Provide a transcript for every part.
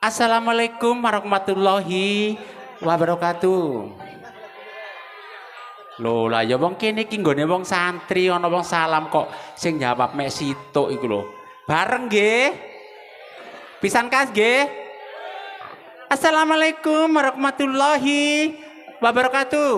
Assalamualaikum warahmatullahi wabarakatuh. Lho lah ya wong kene iki nggone wong santri ana wong salam kok sing jawab mek situk iku lho. Bareng nggih. Pisan kas nggih. Assalamualaikum warahmatullahi wabarakatuh.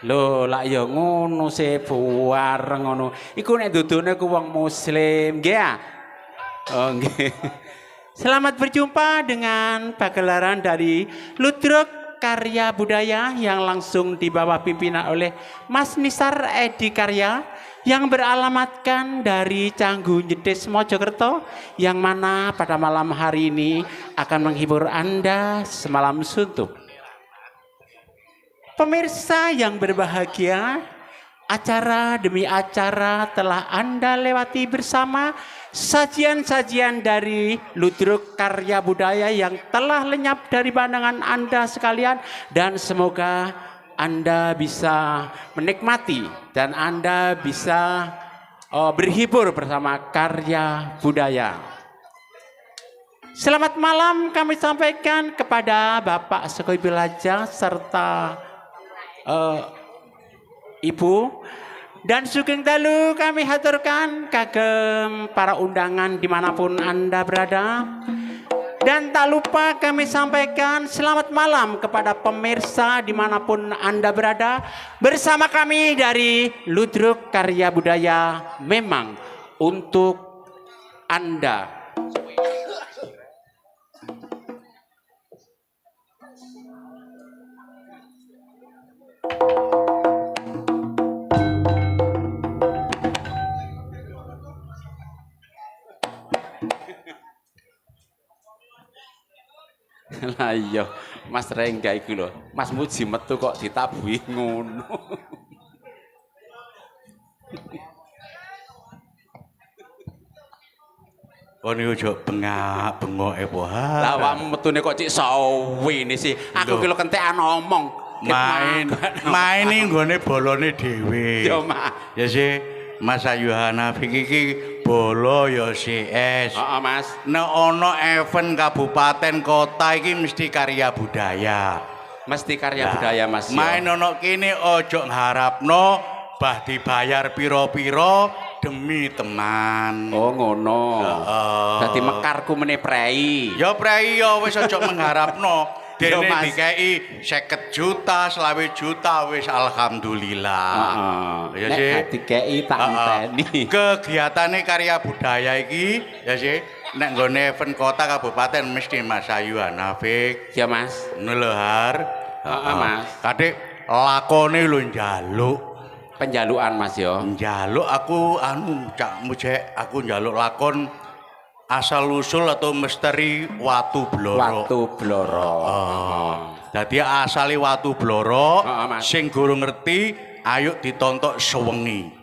Lho lah ya ngono se bareng ngono. Iku nek dudune ku wong muslim nggih ya. Oh nggih. Selamat berjumpa dengan pagelaran dari Ludruk Karya Budaya yang langsung dibawa pimpinan oleh Mas Nisar Edi Karya yang beralamatkan dari Canggu Nyedes Mojokerto yang mana pada malam hari ini akan menghibur Anda semalam suntuk. Pemirsa yang berbahagia, acara demi acara telah Anda lewati bersama sajian-sajian dari Ludruk Karya Budaya yang telah lenyap dari pandangan Anda sekalian dan semoga Anda bisa menikmati dan Anda bisa berhibur bersama karya budaya. Selamat malam kami sampaikan kepada Bapak Sekoi Bilaja serta Ibu. Dan sugeng dalu kami haturkan kagem para undangan dimanapun Anda berada. Dan tak lupa kami sampaikan selamat malam kepada pemirsa dimanapun Anda berada. Bersama kami dari Ludruk Karya Budaya memang untuk Anda. Lah iya, Mas Rengga iku lho. Mas Muji metu kok ditabuhi ngono. Kon ojo bengak-bengoke po. Lah awakmu metune kok cik sawene sih. Aku ki lho kentekan omong. Main iki nggone bolone dhewe. Yo, Mak. Ya sih, Mas Ayu Hanafi iki bolo ya CS. Heeh, Mas. Nek ana event kabupaten kota iki mesti karya budaya. Mesti karya budaya, Mas. Main ana kene ojo ngharapno bah dibayar piro-piro demi teman. Oh ngono. Dadi mekarku meneh prei. Ya prei ya wis ojo mengharapno. Dene Mas. dikei 50 juta, 20 juta wis alhamdulillah. Ya sih. Nek dikei tak enteni. Kegiatane karya budaya iki ya sih nek nggone event kota kabupaten mesti Mas Ayu Hanafik. Ya Mas. Ngono lho Har. Mas. Kadek lakone lho njaluk. Penjalukan Mas yo. Njaluk aku anu Cak Mujek, aku njaluk lakon asal usul atau misteri Watu Bloro. Watu Bloro. Dadi asale Watu Bloro Mas. sing guru ngerti ayo ditontok sewengi.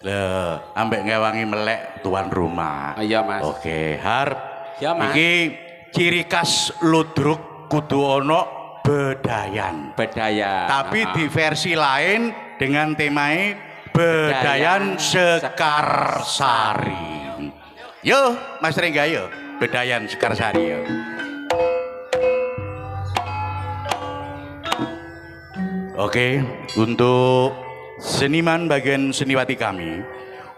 Lho, ambek ngewangi melek tuan rumah. Iya Mas. Oke, Har. Ya Mas. Iki ciri khas Ludruk kudu ono bedayan. Bedaya. Tapi di versi lain dengan temai Bedayan Sekarsari. Yo, Mas Rengga yo, Bedayan Sekarsari yo. Oke, untuk seniman bagian seniwati kami,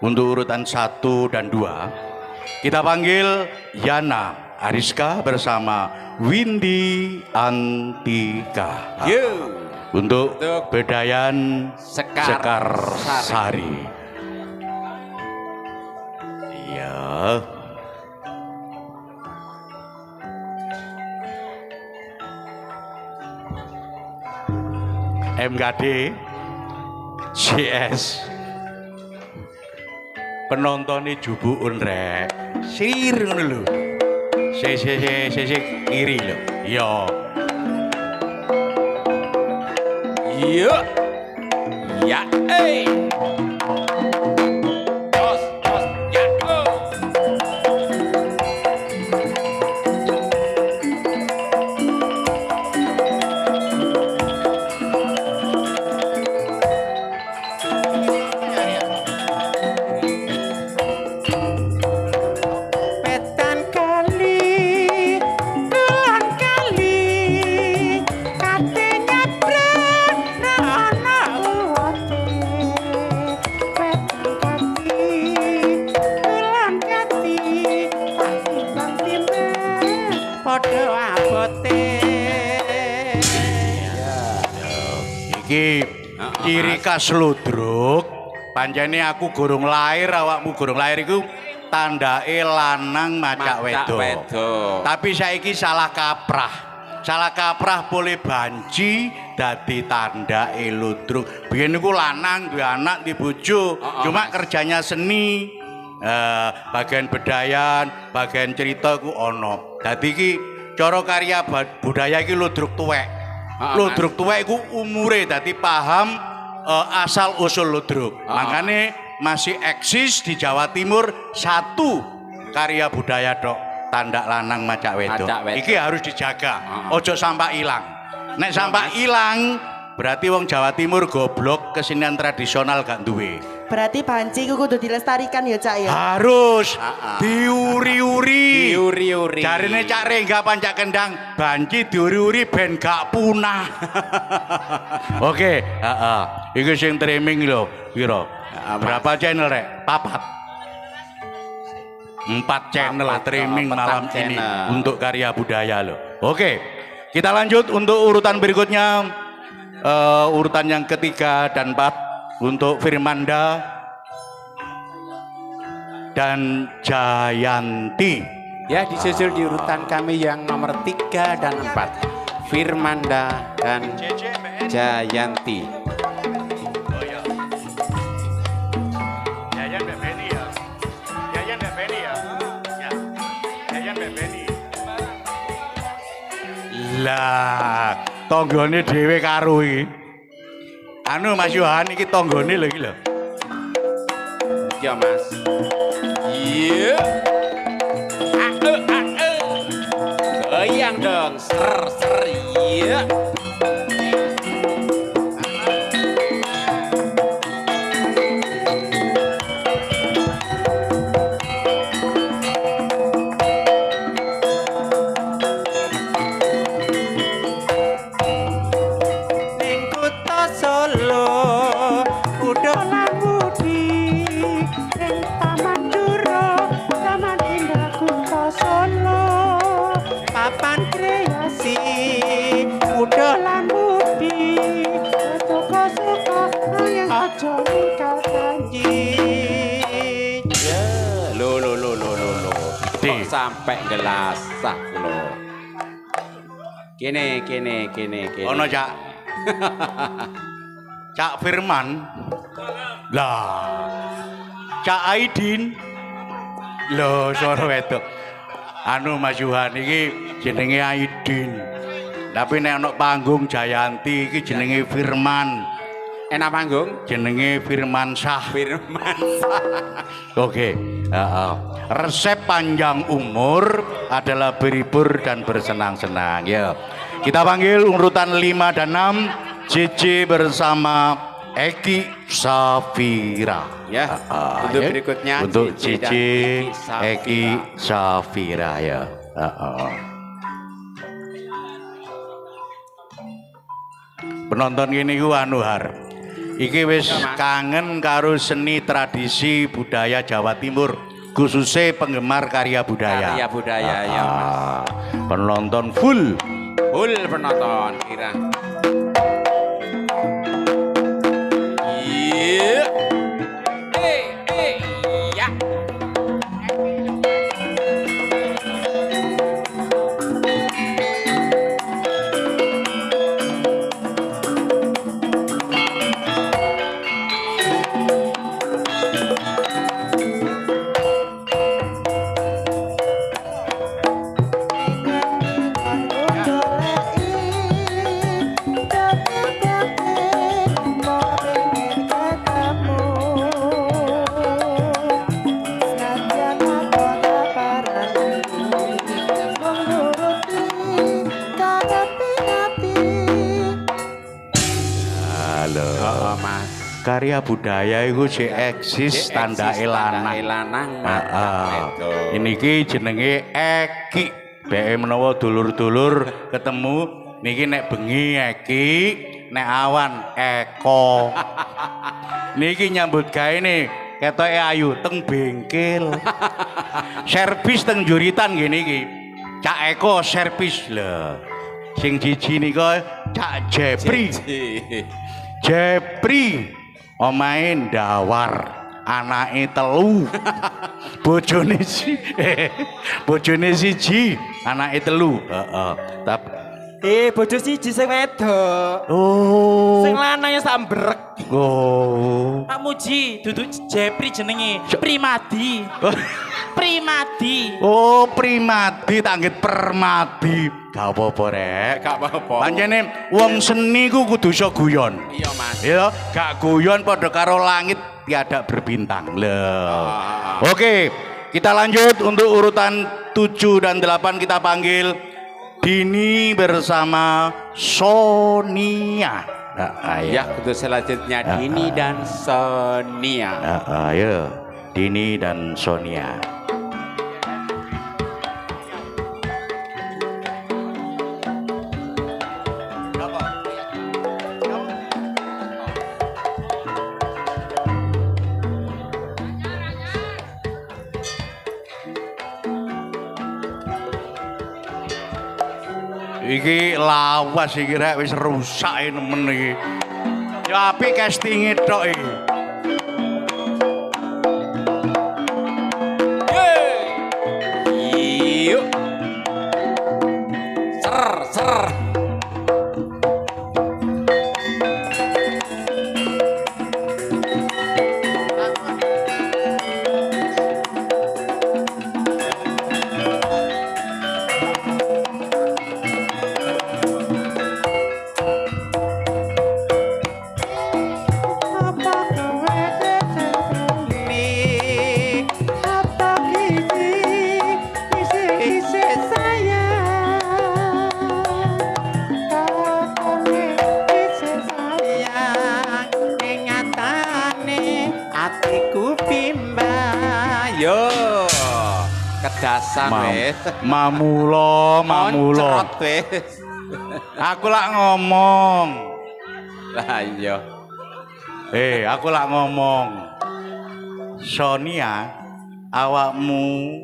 untuk urutan 1 dan 2, kita panggil Yana Ariska bersama Windy Antika. Yo. Untuk Bedayan Sekarsari. Iya. MKD CS penontonnya jubuun rek sir ngono lho kiri lho yo Iya. Ya, Tos, ya, Petan kali, kulon kali, katanya brand ana uwate. Petan kali, kulon kali, timbang timbang, podo abote. Iki ciri khas ludruk. Pancene aku gurung lahir, awakmu gurung lahir iku tandake lanang macak wedok. Tapi saiki salah kaprah. Salah kaprah boleh banci dadi tandake ludruk. Biyen niku lanang duwe anak di bojo, cuma kerjanya seni. Bagian bedayan, bagian cerita ku ono. Dadi iki cara karya budaya iki ludruk tuwek. Ludruk tuwek iku umure dadi paham asal usul ludruk. Makanya masih eksis di Jawa Timur satu karya budaya dok tanda lanang macak wedok. Iki harus dijaga. Ojo sampai hilang. Nek sampai hilang berarti wong Jawa Timur goblok, kesenian tradisional gak duwe. Berarti banci ku kudu dilestarikan ya Cak ya. Harus diuri-uri. Diuri-uri. Jarine Cak Rengga pancak kendang, banci diuri-uri ben gak punah. Oke, iki sing streaming lho, piro? Berapa channel rek? 4 channel streaming malam ini untuk karya budaya loh. Oke, kita lanjut untuk urutan berikutnya. Urutan yang ketiga dan 4 untuk Firmanda dan Jayanti. Ya, disusul di urutan kami yang nomor 3 dan 4. Firmanda dan Jayanti. Oh ya. Yayan Mbak Beni ya. Yayan Mbak Beni ya. Ya. Yayan Mbak Beni. Lah, tonggone dhewe karo iki. Anu Mas Yohan iki tonggone lho iki lho. Ya Mas. Iya. Goyang dong, ser iya. Ning kutha Solo, udah lamudi, ning Taman Juro, Taman Indah Kutha Solo, papan kreasi, udah lamudi, suka-suka, yang aja nikah janji. Ya, lo. Kok sampai gelasah lo. Kene. Ono Cak. Cak Firman. Lah. Cak Aidin. Lho, suara wedok. Anu Mas Yohan iki jenenge Aidin. Tapi nek ana panggung Jayanti iki jenenge Firman. Enak panggung? Jenenge Firman Syah. Oke. Resep panjang umur adalah berhibur dan bersenang-senang. Ya. Kita panggil urutan 5 dan 6 JJ bersama Eki Safira. Ya. Untuk berikutnya untuk JJ JJ dan Eki Safira ya. Penonton ini ku anuhar. Iki wis kangen karo seni tradisi budaya Jawa Timur, khususnya penggemar karya budaya. Karya budaya ya Mas. Penonton full Penonton kira. Iya. Ya. lho. Heeh, Mas. Karya budaya iku sik eksis tandake lanang. Ini ki jenenge Eki. Beke menawa dulur-dulur ketemu niki nek bengi Eki, nek awan Eko. Niki nyambut gawe ne ketoke ayu teng bengkel. Servis teng juritan ngene iki. Cak Eko servis lho. Sing siji nika Cak Jepri. Jepri omahe ndawar, anake 3. Bojone siji, anake 3. Heeh. bojo siji sing wedok. Oh. Sing lanang ya sambrek. Oh. Pak Muji, duduk Jepri jenenge Primadi. Primadi. Oh, Primadi tanggit Permadi. Gak apa-apa rek. Gak apa-apa. Pancene wong seni ku kudu iso guyon. Iya, Mas. Ya, gak guyon padha karo langit tiada berbintang. Loh. Oke, kita lanjut untuk urutan 7 dan 8 kita panggil Dini bersama Sonia. Ya, untuk selanjutnya Dini dan Sonia. Ayo, Dini dan Sonia. Iki lawas iki rek wis rusak nemen iki. Ya apik castinge tok iki. Yuk. Ser. Kedasan wis. Mamulo. Moncrot wis. Aku lak ngomong. Lah iya. Aku lak ngomong. Sonia, awakmu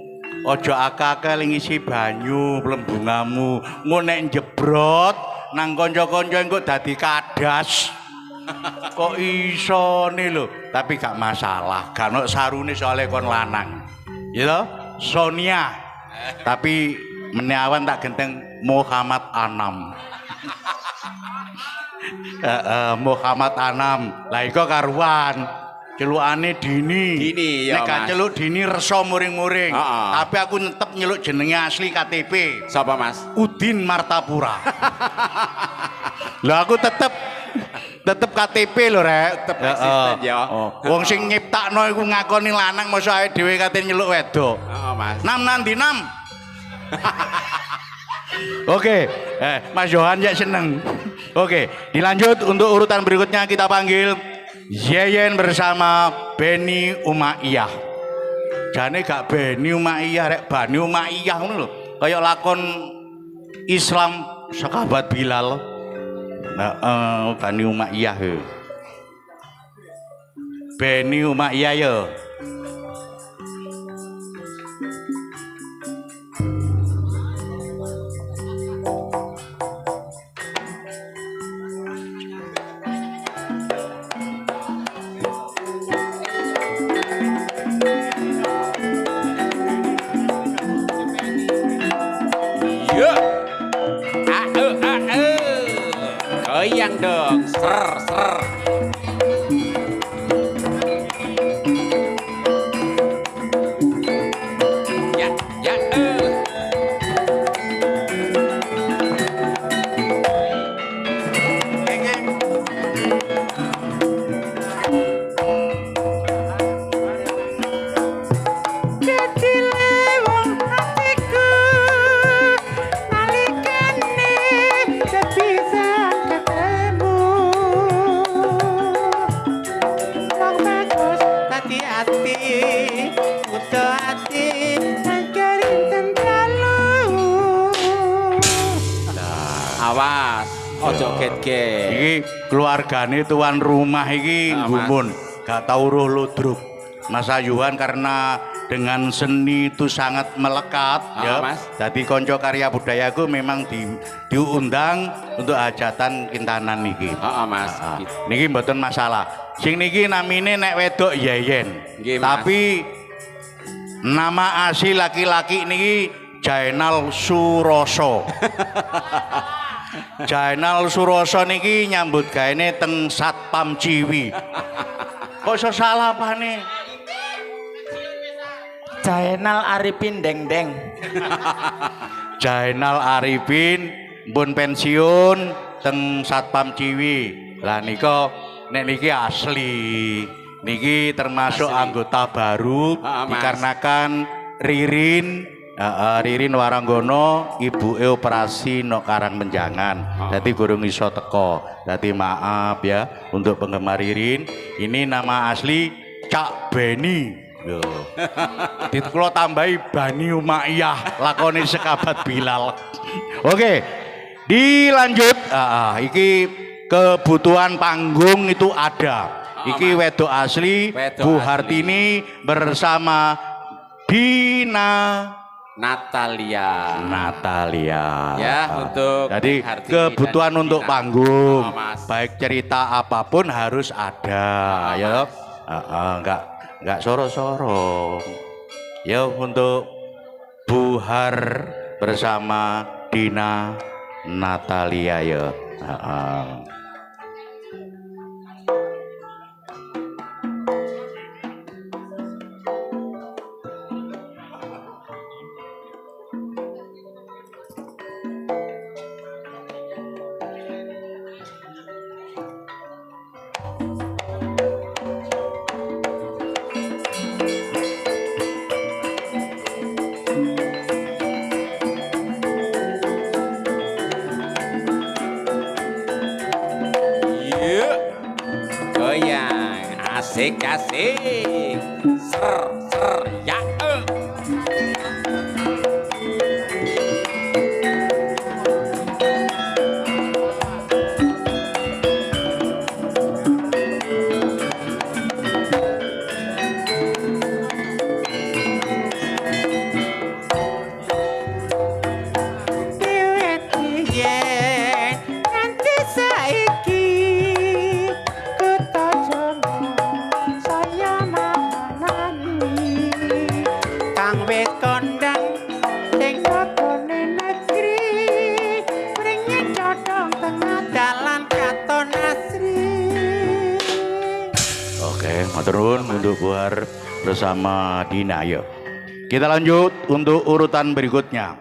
ojo akal-akal ngisi banyu plembungamu. Engko nek jebrot nang kanca-kanca engko dadi kadas. Kok iso nih lho, tapi gak masalah. Gak ono sarune soalnya kon lanang. Ya toh? Sonia. Tapi menawan tak genteng Muhammad Anam. Muhammad Anam. Lah iku karuan. Celukane Dini. Dini ya, Nek gak Mas. celuk Dini reso muring-muring. Tapi aku tetep nyeluk jenenge asli KTP. Sapa, Mas? Udin Martapura. Lah aku tetep KTP lho rek. Tetep eksisten ya. Wong sing nyiptakno iku ngakoni lanang mosok awake dhewe kate nyeluk wedok. Heeh, Mas. Nam nanti nam. Oke, Mas Johan ya seneng. Oke, dilanjut untuk urutan berikutnya kita panggil Yeyen bersama Beni Umayyah. Jane gak Beni Umayyah rek Bani Umayyah ngono lho. Kayak lakon Islam sahabat Bilal. Bani Umayyah. Beni Umayyah yo. Goyang dong, ser. Ojo get-get. Iki keluargane tuan rumah iki gumun, gak tau roh ludruk. Mas Ayuhan karena dengan seni itu sangat melekat ya. Mas. Jadi konco karya budayaku memang diundang untuk hajatan kintanan niki. Mas. Niki mboten masalah. Sing niki namine nek wedok Yeyen. Nggih, Mas. Tapi nama asli laki-laki niki Jainal Suroso. Jainal Suroso niki nyambut gaene teng Satpam Ciwi. Kok iso salah pane? Jainal Arifin Deng-deng. Jainal Arifin pun pensiun teng Satpam Ciwi. Lah nika nek niki asli. Niki termasuk Asli. anggota baru Mas. dikarenakan Ririn Ririn Waranggono ibuke operasi no Karangmenjangan. Jadi gurung iso teko. Jadi maaf ya untuk penggemar Ririn. Ini nama asli Cak Beni. Yo. Kula tambahi Bani Umayyah lakone Sekabat Bilal. Oke. Dilanjut. Iki kebutuhan panggung itu ada. Iki wedok asli Wedok Bu asli. Hartini bersama Dina Natalia. Ya, untuk jadi Hartini kebutuhan dan untuk Dina. panggung, Mas. baik cerita apapun harus ada, ya. Enggak soro-soro. Ya untuk Bu Har bersama Dina Natalia ya. Yuk. Goyang. Asik-asik. Ser ya. Maturun untuk Bu Har bersama Dina ya. Kita lanjut untuk urutan berikutnya.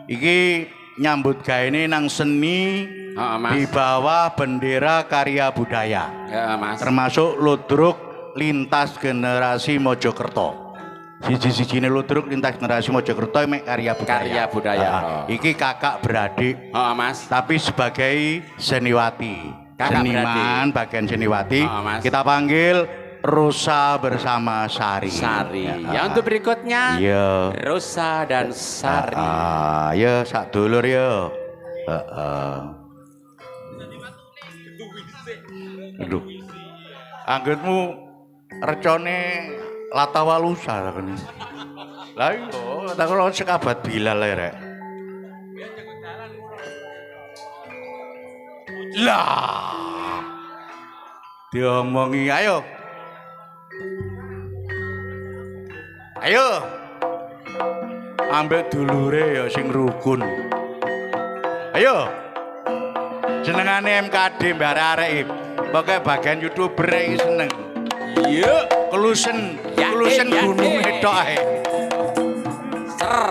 Iki nyambut gawe nang seni Mas. di bawah bendera karya budaya. Ya, Mas. Termasuk ludruk lintas generasi Mojokerto. Siji-sijine ludruk lintas generasi Mojokerto mek karya budaya. Karya budaya. Iki kakak beradik. Mas. Tapi sebagai seniwati. Kakak Seniman bagian seniwati. Mas. Kita panggil Rosa bersama Sari. Sari. Ya, untuk berikutnya Iya. Rosa dan Sari. Ya sak dulur ya. Aduh. Anggitmu recone Latawalusa kan. Lah iya, tak kalau Sekabat Bilal rek. Lah. Diomongi ayo. Ayo. Ambek dulure ya sing rukun. Ayo. Jenengane MKD mbak arek. Pokoke bagian YouTuber iki seneng. Iya, kelusen gunung tok ae. Ser.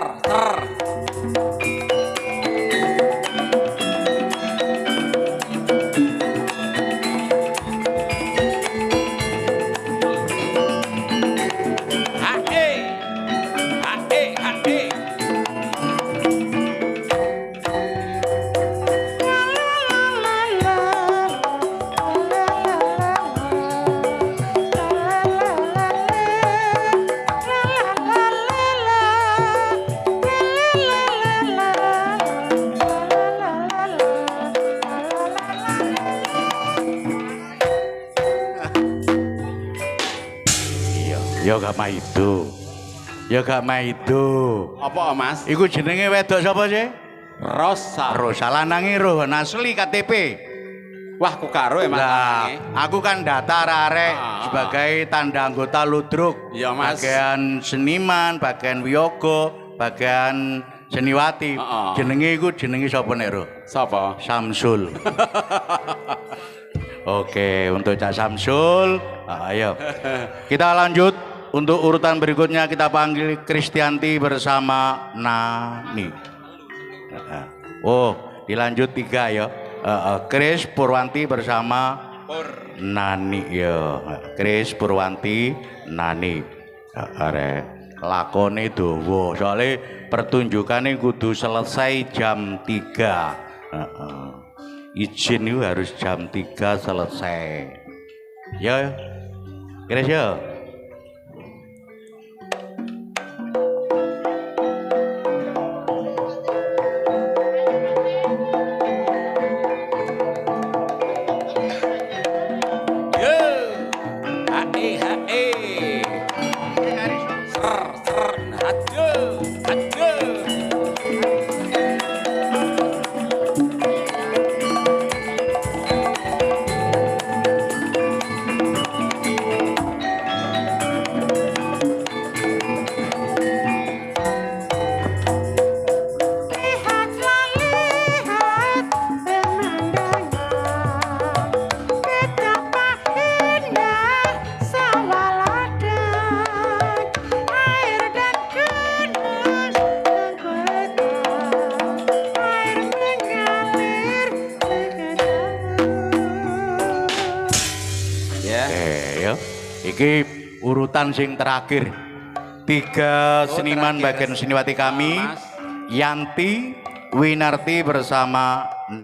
Ya gak maido. Ya gak maido. Apa Mas? Iku jenenge wedok sapa sih? Rosa. Rosa lanange Rohan asli KTP. Wah, ku karo ya Mas. Lah, lanange. aku kan daftar arek sebagai tanda anggota ludruk. Ya, Mas. Bagian seniman, bagian wiyoga, bagian seniwati. Jenenge iku jenenge sapa nek, Ro? Sapa? Samsul. Oke, untuk Cak Samsul, ayo. Kita lanjut untuk urutan berikutnya kita panggil Kristianti bersama Nani. Oh, dilanjut 3 ya. Kris Purwanti bersama Nani ya. Kris Purwanti Nani. Arek lakone dawa. Soale pertunjukane kudu selesai jam 3. Izin itu harus jam 3 selesai. Ya. Kris ya. Iki urutan sing terakhir. 3 seniman bagian seniwati kami, Yanti Winarti bersama